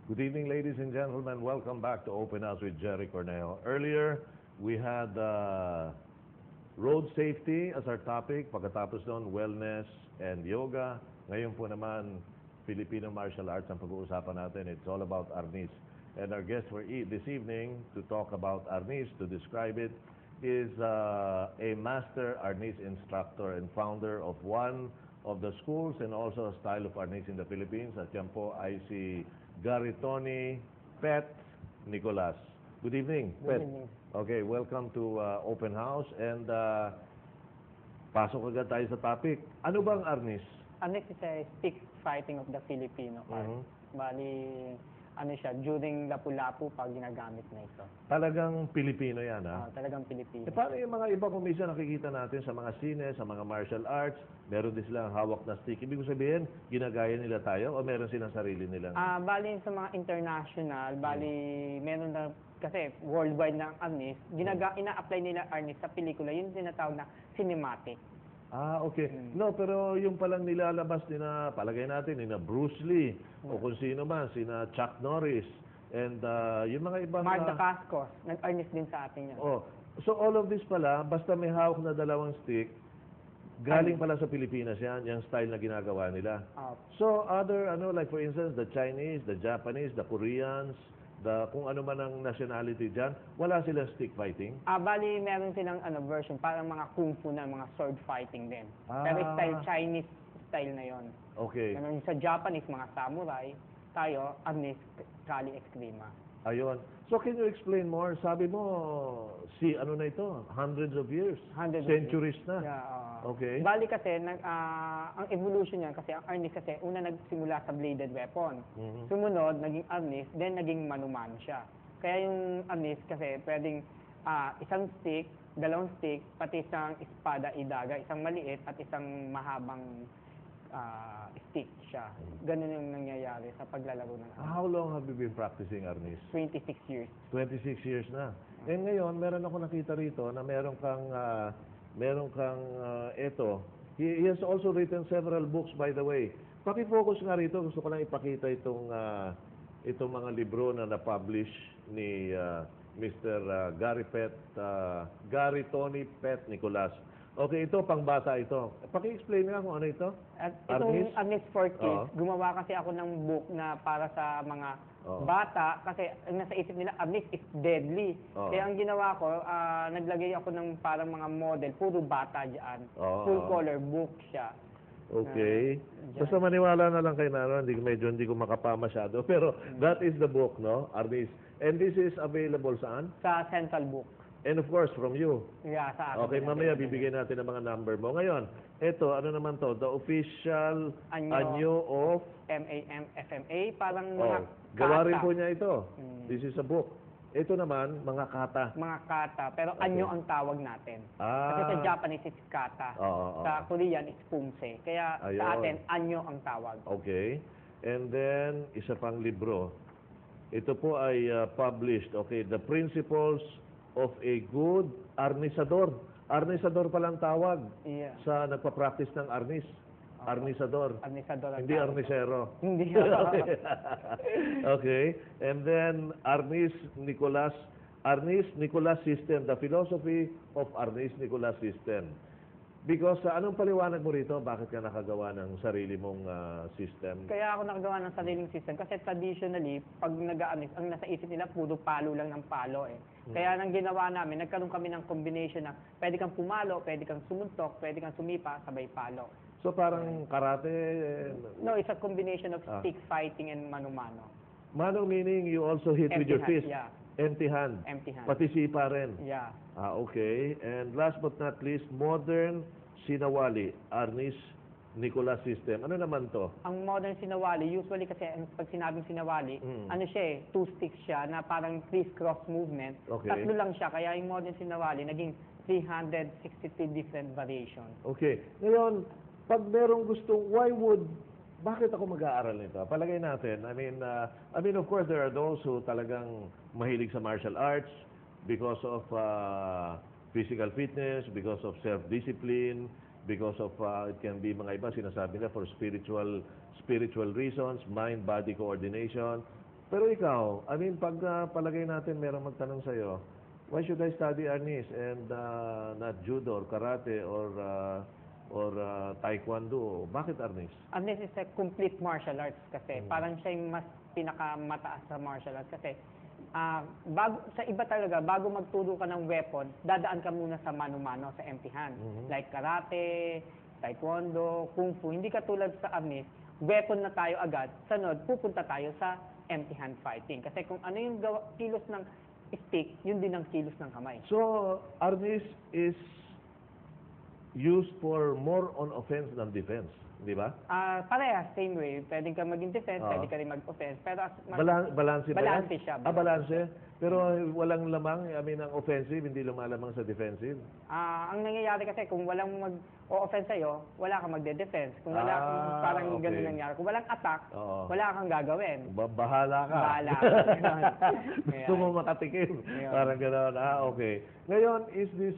Good evening, ladies and gentlemen. Welcome back to Open House with Jerry Cornejo. Earlier, we had road safety as our topic. Pagkatapos noon, wellness and yoga. Ngayon po naman, Filipino martial arts ang pag-uusapan natin. It's all about Arnis. And our guest for this evening to talk about Arnis, to describe it, is a master Arnis instructor and founder of one of the schools and also a style of Arnis in the Philippines. At yan po ay si Garitoni Pet Nicolas. Good evening, Pet. Good evening. Okay, welcome to Open House. And pasok agad tayo sa topic. Ano bang Arnis? Arnis is a stick fighting of the Filipino art. Bali, ano siya, during Lapu-Lapu pag ginagamit na ito. Talagang Pilipino yan, ha? Talagang Pilipino. Paano yung mga iba kung minsan nakikita natin sa mga sine, sa mga martial arts, meron din silang hawak na stick. Ibig sabihin, ginagaya nila tayo o meron silang sarili nilang? Bali sa mga international, bali meron na, kasi worldwide na ang Arnis, ina-apply nila Arnis sa pelikula, yun tinatawag na cinematic. Okay. No, pero yung palang nilalabas nila, palagay natin, nina Bruce Lee, o kung sino man, sina Chuck Norris, and yung mga ibang... Mark Dacascos, nag-Arnis din sa atin yan. So all of this pala, basta may hawak na dalawang stick, galing pala sa Pilipinas yan, yung style na ginagawa nila. So other, like for instance, the Chinese, the Japanese, the Koreans, kung ano man ang nationality dyan, wala silang stick fighting? Bali, meron silang version, parang mga kung fu na, mga sword fighting din. Pero style, Chinese style na yon. Okay. Ganun, sa Japanese, mga samurai, tayo, Arnis, Kali Eskrima. Ayun. So can you explain more? Sabi mo, ano na ito? Hundreds of years? Centuries na? Yeah. Okay. Bali kasi, ang evolution niyan, kasi ang Arnis kasi, una nagsimula sa bladed weapon. Sumunod, naging Arnis, then naging mano-mano siya. Kaya yung Arnis kasi, pwedeng isang stick, dalawang stick, pati isang espada idaga, isang maliit at isang mahabang stick siya. Ganun yung nangyayari sa paglalaro ng Arnis. How long have you been practicing Arnis? 26 years. 26 years na. And ngayon, meron ako nakita rito na meron kang ito. He has also written several books, by the way. Paki-focus nga rito. Gusto ko lang ipakita itong mga libro na na-publish ni Mr. Garitoni Pet Nicolas. Okay, ito, pangbata ito. Paki-explain nga kung ano ito. At itong Arnis for Kids, gumawa kasi ako ng book na para sa mga bata, kasi nasa isip nila, Arnis is deadly. Kaya ang ginawa ko, naglagay ako ng parang mga model, puro bata dyan. Full color book siya. Okay. Basta maniwala na lang kay Naro, medyo hindi ko makapa masyado. Pero that is the book, no? Arnis. And this is available saan? Sa Central Book. And of course, from you. Yeah, sa akin. Okay, mamaya bibigyan natin ng mga number mo. Ngayon, ito, ano naman to? The official anyo of... MAM-FMA, parang mga kata. Gawa rin po niya ito. This is a book. Ito naman, mga kata. Mga kata, pero anyo ang tawag natin. Kasi sa Japanese, it's kata. Sa Korean, it's pumse. Kaya sa atin, anyo ang tawag. Okay. And then, isa pang libro. Ito po ay published. Okay, The Principles of a Good Arnisador. Arnisador palang tawag sa nagpa-practice ng Arnis. Arnisador. Arnisador. Hindi Arnisero. Hindi. Okay. And then, Arnis Nicolas System. The philosophy of Arnis Nicolas System. Because anong paliwanag mo rito? Bakit ka nakagawa ng sarili mong system? Kaya ako nakagawa ng sariling system kasi traditionally, pag nag-Arnis, ang nasa isip nila, puro palo lang ng palo eh. Kaya nang ginawa namin, nagkaroon kami ng combination na pwede kang pumalo, pwede kang sumuntok, pwede kang sumipa, sabay palo. So parang karate? No, it's a combination of stick fighting and mano-mano. Mano meaning you also hit with your fist? Yeah. Empty hand? Empty hand. Pati sipa rin? Yeah. Okay. And last but not least, modern sinawali, Arnis Nicolas System. Ano naman to? Ang modern sinawali, usually kasi pag sinabing sinawali, ano siya eh, 2 sticks siya na parang criss-cross movement. Okay. Tatlo lang siya, kaya yung modern sinawali, naging 363 different variations. Okay. Ngayon, pag merong gustong, bakit ako mag-aaral nito? Palagay natin, I mean, of course, there are those who talagang mahilig sa martial arts because of physical fitness, because of self-discipline, because of, it can be mga iba, sinasabi na for spiritual reasons, mind-body coordination. Pero ikaw, I mean, pag palagay natin merong magtanong sa'yo, why should I study arnis and not judo or karate or taekwondo? Bakit arnis? This is a complete martial arts kasi parang siya yung mas pinakamataas sa martial arts kasi sa iba talaga, bago magturo ka ng weapon, dadaan ka muna sa mano-mano, sa empty hand. Like karate, taekwondo, kung fu. Hindi katulad sa arnis, weapon na tayo agad, sunod, pupunta tayo sa empty hand fighting. Kasi kung ano yung kilos ng stick, yun din ang kilos ng kamay. So, arnis is used for more on offense than defense, di ba? Parehas, same way. Pwedeng ka maging defense, Oo. pwede ka rin mag-offense. Pero Balanse ba yan? Balanse siya. Balanse. Pero walang lamang, I mean, ang offensive, hindi lumalamang sa defensive. Ang nangyayari kasi kung walang mag-o-offense sa'yo, wala kang magde-defense. Kung wala, parang okay. ganun nangyari. Kung walang attack, Oo. wala kang gagawin. Bahala ka. Bahala ka. Gusto mo makatikim. Ayan. Parang gano'n. Okay. Ngayon, is this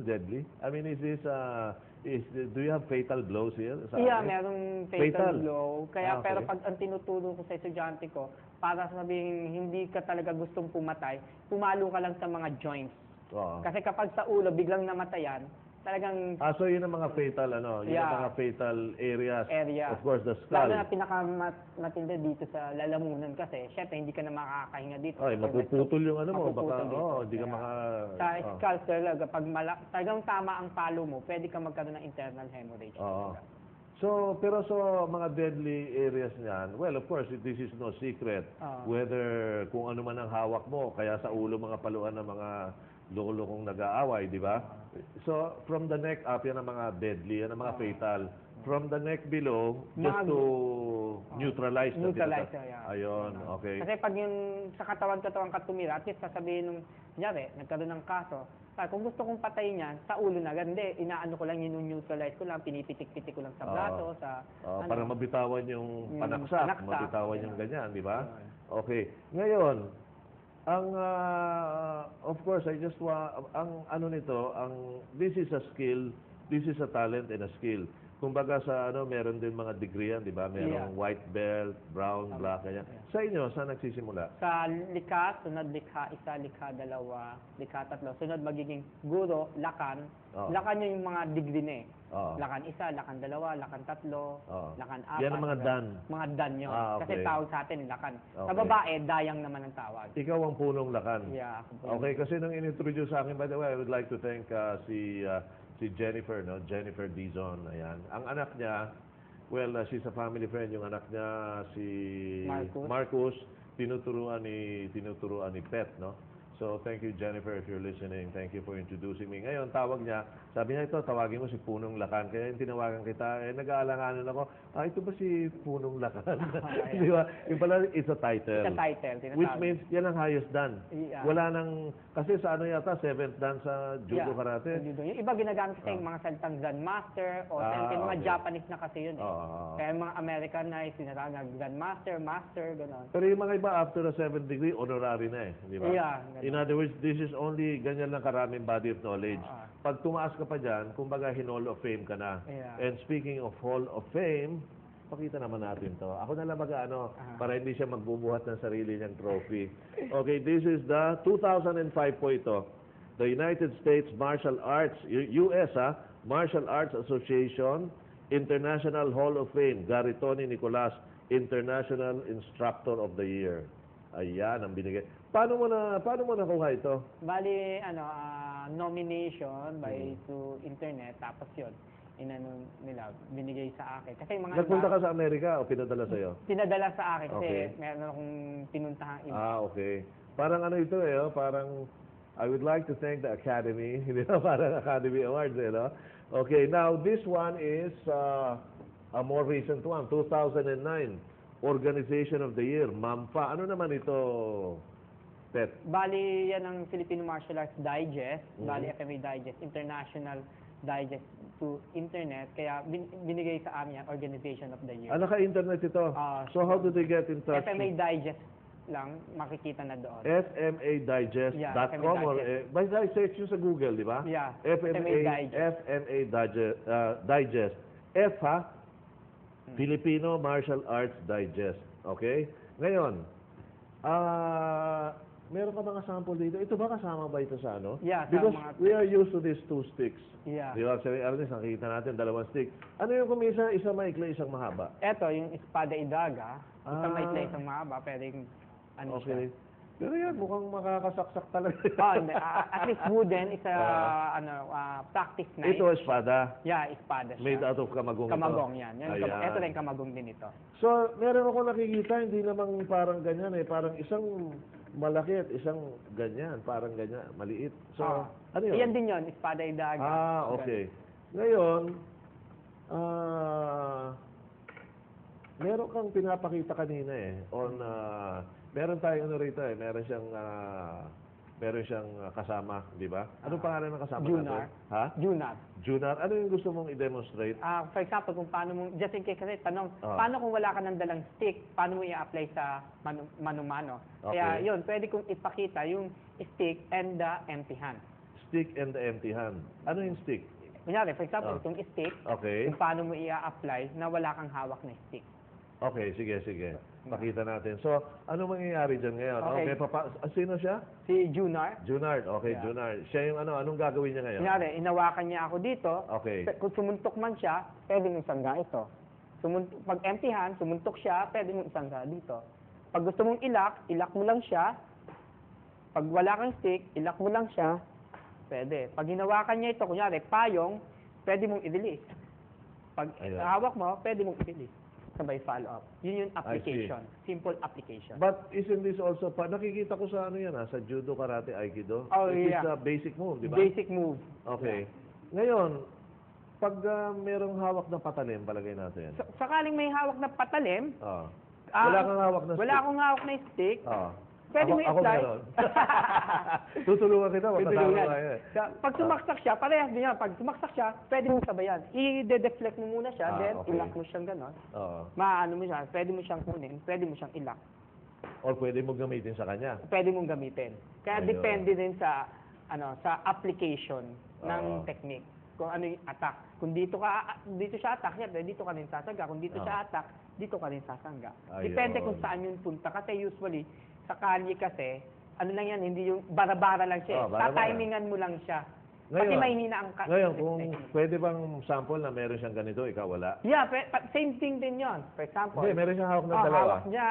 deadly? I mean, do you have fatal blows here? Sa Yeah, arnis? merong Fatal? fatal blow. Kaya, Okay. pero pag ang tinuturo ko sa estudyante ko, para sabihin hindi ka talaga gustong pumatay, pumalo ka lang sa mga joints. Oo. Kasi kapag sa ulo, biglang namatayan, talagang So yun ang mga fatal, yun Yeah. ang mga fatal areas. Area. Of course, the skull. lalo na pinakamatindi dito sa lalamunan kasi, syempre, hindi ka na makakahinga dito. Ay, mapuputol yung ano mo. Mapuputol Baka, dito. hindi ka Kaya, maka... Sa oh. skull talaga, pag talagang tama ang palo mo, pwede ka magkaroon ng internal hemorrhage. Oo. Pero mga deadly areas niyan, well, of course, this is no secret. Whether kung ano man ang hawak mo, kaya sa ulo mga paluan ng mga loko-lokong nag-aaway, di ba? So, from the neck up, yan ang mga deadly, yan ang mga fatal. From the neck below, just to neutralize. Neutralize, yeah. Ayun, okay. Kasi pag yung sa katawan ka tumira, at least sasabihin nung, kunyari, nagkaroon ng kaso, kung gusto kong patayin yan, sa ulo na, ganda, inaano ko lang, neutralize ko lang, pinipitik-pitik ko lang sa braso, sa... Para mabitawan yung panaksak, mabitawan yung ganyan, di ba? Ayun. Okay. Ngayon, of course, this is a skill, this is a talent and a skill. Kumbaga sa meron din mga degree yan, di ba? Merong white belt, brown, black, ganyan. Sa inyo, saan nagsisimula? Sa likha, sunod likha, isa, likha, dalawa, likha, tatlo. Sunod magiging guro, lakan. Lakan yun yung mga degree na eh. Lakan isa, lakan dalawa, lakan tatlo, lakan apat. Yan ang mga dan. Mga dan yun. Okay. Kasi tawag sa atin, lakan. Sa Okay. babae, dayang naman ang tawag. Ikaw ang punong lakan. Yeah. ako po. Okay, kasi nung in-introduce sa akin, by the way, I would like to thank si Jennifer, Jennifer Dizon, ayan. Ang anak niya, well, she's a family friend, yung anak niya, si Marcus, tinuturuan ni Pet, no? So, thank you, Jennifer, if you're listening. Thank you for introducing me. Ngayon, tawag niya, sabi niya, ito, tawagin mo si Punong Lakan. Kaya yung tinawagan kita, nag-aalanganan ako, ito ba si Punong Lakan? Di ba? Yung pala, it's a title. It's a title. Tinatawag. Which means, yan ang highest dan. Yeah. Wala nang, kasi sa yata, 7th dan sa judo karate. Judo. Yung iba ginagamit kasi yung mga salitang Grandmaster o yung mga okay. Japanese na kasi yun eh. Oo. Kaya yung mga Americanized, sinatawag Grandmaster, Master, gano'n. Pero yung mga iba, after a 7th degree, honorary na di ba? Yeah, ganun. In other words, this is only ganyan lang karaming body of knowledge. Pag tumaas ka pa dyan, kumbaga Hall of Fame ka na. Yeah. And speaking of Hall of Fame, pakita naman natin to. Ako na lang para hindi siya magbubuhat ng sarili niyang trophy. Okay, this is the 2005 po ito. The United States Martial Arts, US Martial Arts Association, International Hall of Fame, Garitoni Nicolas, International Instructor of the Year. Ayan ang binigay. Paano mo nakuha ito? Bali, nomination to internet, tapos yun, nila, binigay sa akin. Kasi mga Nagpunta ka sa Amerika o pinadala sa'yo? pinadala sa akin kasi Okay. meron akong pinuntahang iba. Okay. Parang ito parang I would like to thank the Academy, parang Academy Awards, no? Okay, now this one is a more recent one, 2009, Organization of the Year, MAMFA. Ano naman ito, Pet? Bali, yan ang Filipino Martial Arts Digest, bali FMA Digest, International Digest to Internet, kaya binigay sa amin yan, Organization of the Year. Naka-internet ito. So how do they get in touch? FMA Digest lang, makikita na doon. FMAdigest.com Yeah, or FMA by search nyo sa Google, di ba? Yeah, FMA Digest. F Filipino Martial Arts Digest. Okay? Ngayon, Meron ka mga sample dito? Ito ba kasama ba ito sa ano? Yeah, sa Because mga- we are used to these 2 sticks. Yeah. Di ba? Sa Ernest, nakikita natin 2 stick. Ano yung kung isa maikli, isang mahaba? Ito, yung espada idaga, isang Ah. maikli, isang mahaba, pwedeng ano Okay. siya. Pero yan, mukhang makakasaksak talaga. Hindi, at least wooden is a practice knife. Ito, espada. Yeah, espada siya. Made out of kamagong ito. Kamagong yan. Ayan. Ito rin kamagong din ito. So, meron ako nakikita, hindi namang parang ganyan eh. Parang isang malaki at isang ganyan. Parang ganyan, maliit. So, ano yun? Iyan din yun, espada idaga. Okay. Ngayon, meron kang pinapakita kanina eh. Meron tayong ano rito eh. Meron siyang kasama, di ba? Anong pangalan ng kasama Junar. natin? Ha? Junar. Junar. Ano yung gusto mong i-demonstrate? For example, kung paano mo, just in case kasi tanong, Ah. paano kung wala ka ng dalang stick, paano mo i-apply sa mano-mano? Kaya Okay. yun, pwede kong ipakita yung stick and the empty hand. Stick and the empty hand. Ano yung stick? Kunyari, for example, Ah. itong stick, Okay. kung paano mo i-apply na wala kang hawak na stick. Okay, sige. Pakita natin. So, ano mangyayari dyan ngayon? Okay. Sino siya? Si Junar, Junard. Okay, Yeah. Junard. Siya yung anong gagawin niya ngayon? kunyari, inawakan niya ako dito, Okay. kung sumuntok man siya, pwede mong isangga ito. Pag empty hand, sumuntok siya, pwede mong isangga dito. Pag gusto mong ilak mo lang siya. Pag wala kang stick, ilak mo lang siya, pwede. Pag hinawakan niya ito, kunyari, payong, pwede mong i-release. Pag Ayun. hawak mo, pwede mong i-release. Sabay follow-up. Yun yung application. Simple application. But isn't this also, nakikita ko sa ano yan sa judo, karate, aikido. Oh, It is yeah. a basic move, di ba? Basic move. Okay. Ngayon, pag merong hawak na patalim, palagay natin. Sakaling may hawak na patalim, Ah. Wala kang hawak na wala stick. akong hawak na stick, Ah. pwede mo Ako i-apply. meron. Tutulungan kita, magkasama Tutulungan. tayo eh. Pag sumaksak siya, parehas din yan. Pag sumaksak siya, pwede mo sabayan. I-deflect mo muna siya, then Okay. ilak mo siyang gano'n. Oo. Maano mo siya, pwede mo siyang kunin, pwede mo siyang ilak. Or pwede mo gamitin sa kanya. Pwede mong gamitin. Kaya Ayun. depende din sa sa application ng Oo. technique. Kung ano yung attack. Kung dito siya attack, syempre dito ka rin sasangga. Kung dito siya attack, dito ka rin sasangga. Ayun. Depende kung saan yung punta. Kasi usually, sa kalye kasi, ano lang yan, hindi yung bara-bara lang siya. Oh, bara-bara. Tatimingan mo lang siya. Pati Ngayon, mahihina ang Ngayon, kung pwede bang sample na meron siyang ganito, ikaw wala? Yeah, same thing din yon. For example, Hindi, meron siyang hawak ng dalawa. hawak niya,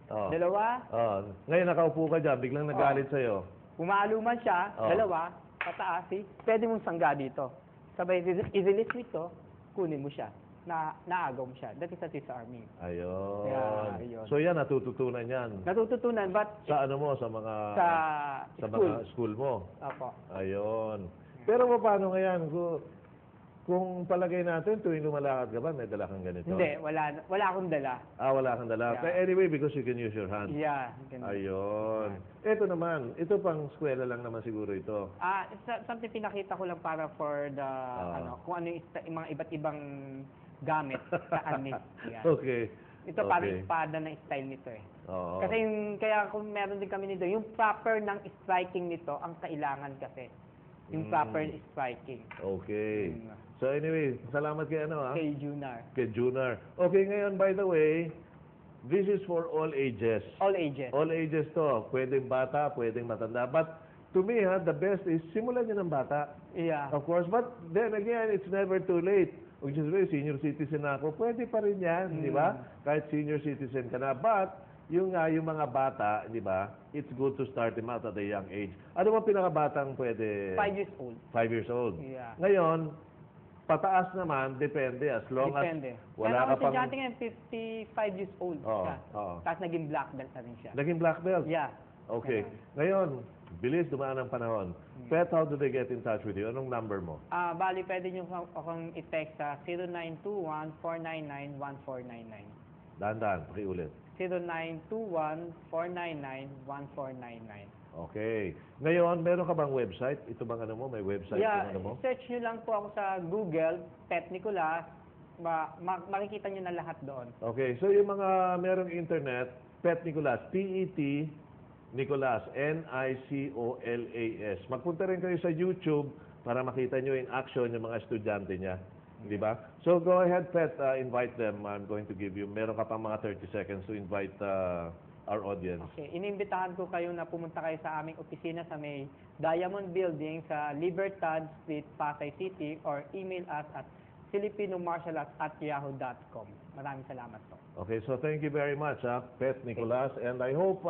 Oh. dalawa, Oh. Ngayon nakaupo ka dyan, biglang nagalit sa'yo. umaluman siya, Oh. dalawa, pataas, pwede mong sangga dito. Sabay, i-release mo ito, kunin mo siya. Naagaw mo siya. That is a disarming. Ayun. Yeah, ayun. So yan, natututunan yan. Natututunan, but Sa ano mo, sa mga sa mga school. school mo. Opo. Ayun. Pero paano ngayon? Kung palagay natin, tuwing lumalakad ka ba, may dala kang ganito? Hindi, wala akong dala. Wala kang dala. Yeah. But anyway, because you can use your hand. Yeah. ganun. Ayun. Ito naman, ito pang eskwela lang naman siguro ito. Something pinakita ko lang para for the, kung ano yung mga iba't ibang gamit sa anis. Yan. Okay. Ito parang Okay. espada na style nito eh. Oo. Kasi kaya kung meron din kami nito, yung proper ng striking nito, ang kailangan kasi. Yung proper striking. Okay. Yung, So anyway, salamat kay kay Junar. Kay Junar. Okay, ngayon, by the way, this is for all ages. All ages. All ages to. Pwedeng bata, pwedeng matanda. But to me, the best is simulan niyo ng bata. Yeah. Of course, but then again, it's never too late. Which is very senior citizen na ako, pwede pa rin yan, di ba? Kahit senior citizen ka na. But, yung mga bata, di ba, it's good to start them out at a young age. Ano bang pinakabatang pwede? 5 years old. 5 years old. Yeah. Ngayon, pataas naman, depende. As long Depende. as wala ka Kaya pang... ako si 55 years old Oo, siya. oo. Tapos naging black belt na rin siya. Naging black belt? Yeah. Okay. Ngayon, bilis, dumaan ang panahon. Pet, how do they get in touch with you? Anong number mo? Bali, pwede nyo akong i-text sa 0921-499-1499. Dahan-dahan, pakiulit. 0921-499-1499. Okay. Ngayon, meron ka bang website? Ito bang ano mo? May website Yeah, yung ano mo? search nyo lang po ako sa Google, Pet Nicolas. Makikita nyo na lahat doon. Okay. So, yung mga merong internet, Pet Nicolas, P-E-T, Nicolas, N-I-C-O-L-A-S. Magpunta rin kayo sa YouTube para makita nyo in action yung mga estudyante niya. Di ba? So, go ahead, Pet. Invite them. I'm going to give you, meron ka pang mga 30 seconds to invite our audience? Okay, inimbitahan ko kayo na pumunta kayo sa aming opisina sa may Diamond Building sa Libertad Street, Pasay City, or email us at filipinomartialarts@yahoo.com. Maraming salamat po. Okay, so thank you very much, Pet Nicolas, and I hope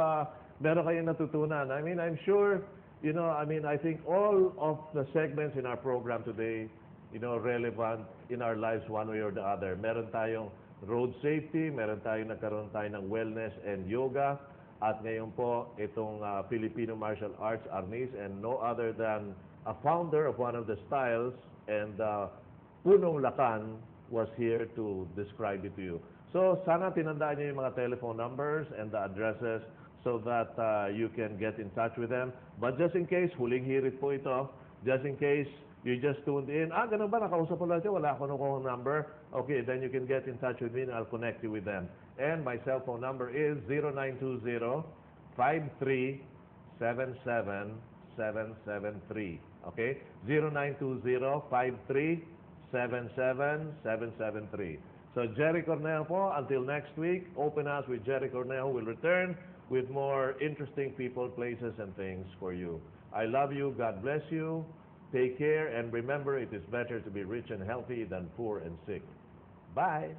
meron kayong natutunan. I mean, I'm sure, I think all of the segments in our program today, relevant in our lives one way or the other. Meron tayong road safety, nagkaroon tayo ng wellness and yoga, at ngayon po, itong Filipino Martial Arts, Arnis, and no other than a founder of one of the styles, and Punong Lakan was here to describe it to you. So, sana tinandaan niyo yung mga telephone numbers and the addresses so that you can get in touch with them. But just in case, huling hirit po ito, just in case you just tuned in, ganun ba, nakausap po lang siya, wala ako nung number. Okay, then you can get in touch with me and I'll connect you with them. And my cell phone number is 0920-5377-773. Okay? 0920-5377-773. So Jerry Cornell po, until next week, Open House with Jerry Cornell will return with more interesting people, places, and things for you. I love you. God bless you. Take care, and remember, it is better to be rich and healthy than poor and sick. Bye.